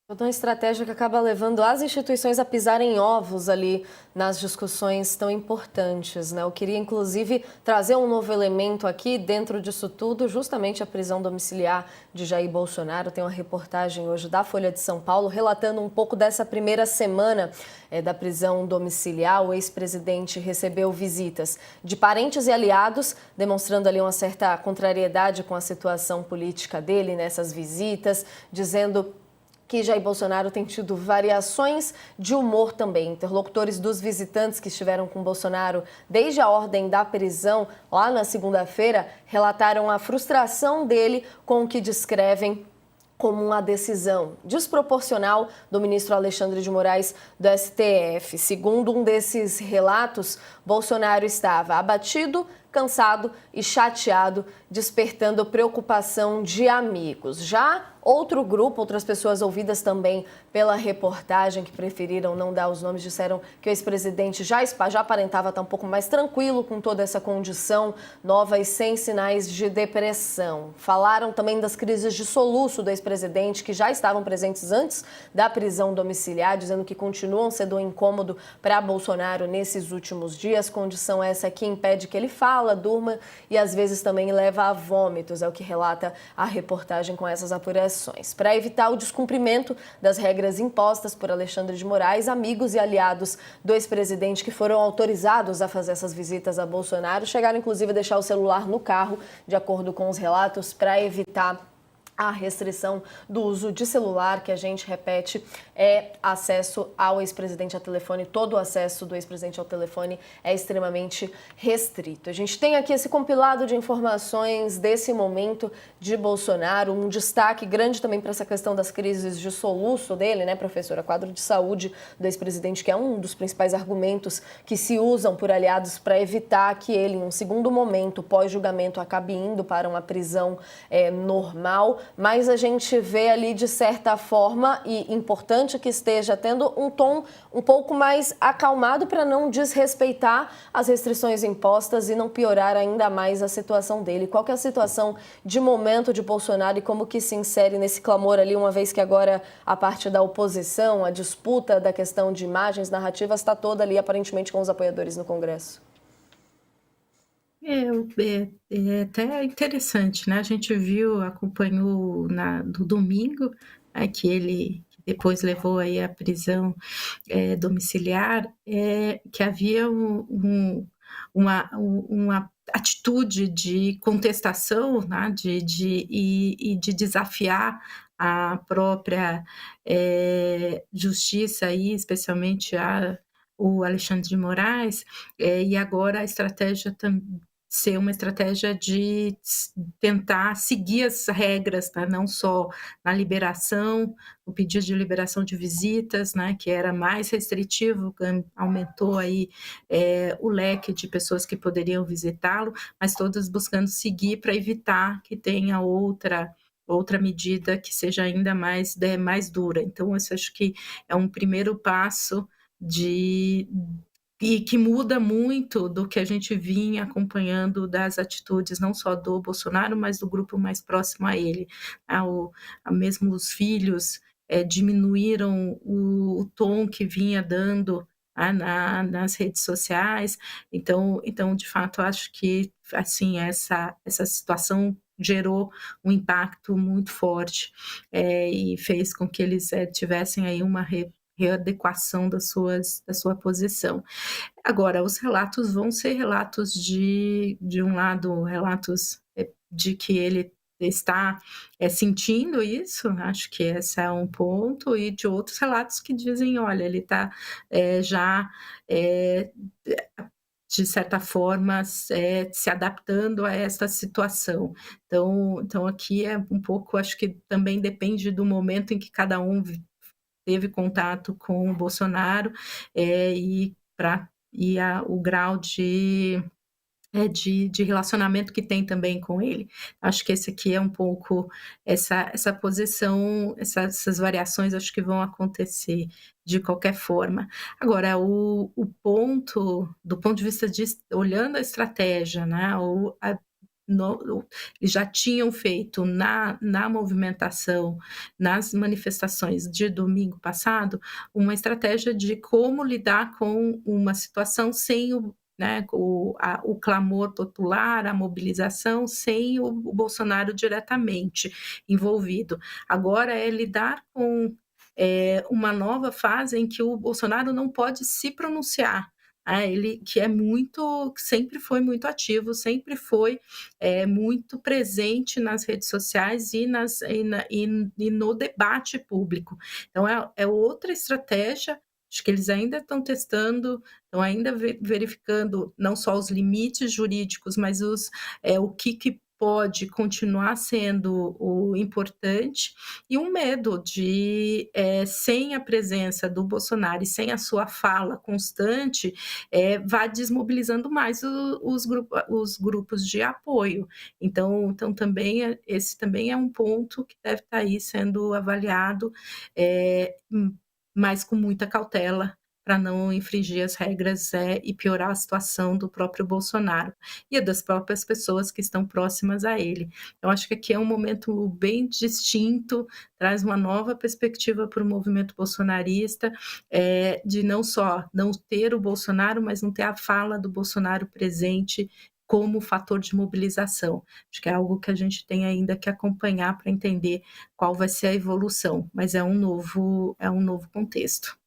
Toda uma estratégia que acaba levando as instituições a pisarem ovos ali nas discussões tão importantes, né? Eu queria, inclusive, trazer um novo elemento aqui dentro disso tudo, justamente a prisão domiciliar de Jair Bolsonaro. Tem uma reportagem hoje da Folha de São Paulo relatando um pouco dessa primeira semana da prisão domiciliar. O ex-presidente recebeu visitas de parentes e aliados, demonstrando ali uma certa contrariedade com a situação política dele nessas visitas, dizendo que Jair Bolsonaro tem tido variações de humor também. Interlocutores dos visitantes que estiveram com Bolsonaro desde a ordem da prisão, lá na segunda-feira, relataram a frustração dele com o que descrevem como uma decisão desproporcional do ministro Alexandre de Moraes do STF. Segundo um desses relatos, Bolsonaro estava abatido, cansado e chateado, despertando preocupação de amigos. Já outro grupo, outras pessoas ouvidas também pela reportagem, que preferiram não dar os nomes, disseram que o ex-presidente já aparentava estar um pouco mais tranquilo com toda essa condição nova e sem sinais de depressão. Falaram também das crises de soluço do ex-presidente, que já estavam presentes antes da prisão domiciliar, dizendo que continuam sendo um incômodo para Bolsonaro nesses últimos dias, condição essa que impede que ele fala, durma e às vezes também leva a vômitos, é o que relata a reportagem com essas apurações. Para evitar o descumprimento das regras impostas por Alexandre de Moraes, amigos e aliados do ex-presidente que foram autorizados a fazer essas visitas a Bolsonaro chegaram inclusive a deixar o celular no carro, de acordo com os relatos, para evitar a restrição do uso de celular, que a gente repete, é acesso ao ex-presidente ao telefone. Todo o acesso do ex-presidente ao telefone é extremamente restrito. A gente tem aqui esse compilado de informações desse momento de Bolsonaro, um destaque grande também para essa questão das crises de soluço dele, né, professora? Quadro de saúde do ex-presidente, que é um dos principais argumentos que se usam por aliados para evitar que ele, em um segundo momento, pós-julgamento, acabe indo para uma prisão normal. Mas a gente vê ali, de certa forma, e importante que esteja tendo um tom um pouco mais acalmado para não desrespeitar as restrições impostas e não piorar ainda mais a situação dele. Qual que é a situação de momento de Bolsonaro e como que se insere nesse clamor ali, uma vez que agora a parte da oposição, a disputa da questão de imagens, narrativas, está toda ali aparentemente com os apoiadores no Congresso? É até interessante, né? A gente viu, acompanhou do domingo, que ele depois levou aí à prisão domiciliar, que havia uma atitude de contestação, né? E de desafiar a própria justiça, aí, especialmente o Alexandre de Moraes, e agora a estratégia ser uma estratégia de tentar seguir as regras, tá? Não só na liberação, o pedido de liberação de visitas, né, que era mais restritivo, aumentou aí o leque de pessoas que poderiam visitá-lo, mas todas buscando seguir para evitar que tenha outra medida que seja ainda mais dura. Então, eu acho que é um primeiro passo de e que muda muito do que a gente vinha acompanhando das atitudes, não só do Bolsonaro, mas do grupo mais próximo a ele. Mesmo os filhos diminuíram o tom que vinha dando nas redes sociais. Então, de fato, acho que assim essa situação gerou um impacto muito forte e fez com que eles tivessem aí uma readequação da sua posição. Agora, os relatos vão ser relatos de um lado, relatos de que ele está sentindo isso, acho que esse é um ponto, e de outros relatos que dizem, olha, ele está já de certa forma se adaptando a essa situação. Então aqui é um pouco, acho que também depende do momento em que cada um teve contato com o Bolsonaro, e o grau de relacionamento que tem também com ele. Acho que esse aqui é um pouco essa posição, essas variações acho que vão acontecer de qualquer forma. Agora, do ponto de vista de olhando a estratégia, né, eles já tinham feito na movimentação, nas manifestações de domingo passado, uma estratégia de como lidar com uma situação sem o clamor popular, a mobilização, sem o Bolsonaro diretamente envolvido. Agora é lidar com uma nova fase em que o Bolsonaro não pode se pronunciar. Ele que sempre foi muito ativo, sempre foi muito presente nas redes sociais e no debate público. Então é outra estratégia, acho que eles ainda estão testando, estão ainda verificando não só os limites jurídicos, mas o que pode continuar sendo o importante, e um medo de, sem a presença do Bolsonaro e sem a sua fala constante, vá desmobilizando mais os grupos de apoio. Então também esse também é um ponto que deve estar aí sendo avaliado, mas com muita cautela, para não infringir as regras, e piorar a situação do próprio Bolsonaro e das próprias pessoas que estão próximas a ele. Eu acho que aqui é um momento bem distinto, traz uma nova perspectiva para o movimento bolsonarista, de não só não ter o Bolsonaro, mas não ter a fala do Bolsonaro presente como fator de mobilização. Acho que é algo que a gente tem ainda que acompanhar para entender qual vai ser a evolução, mas é um novo contexto.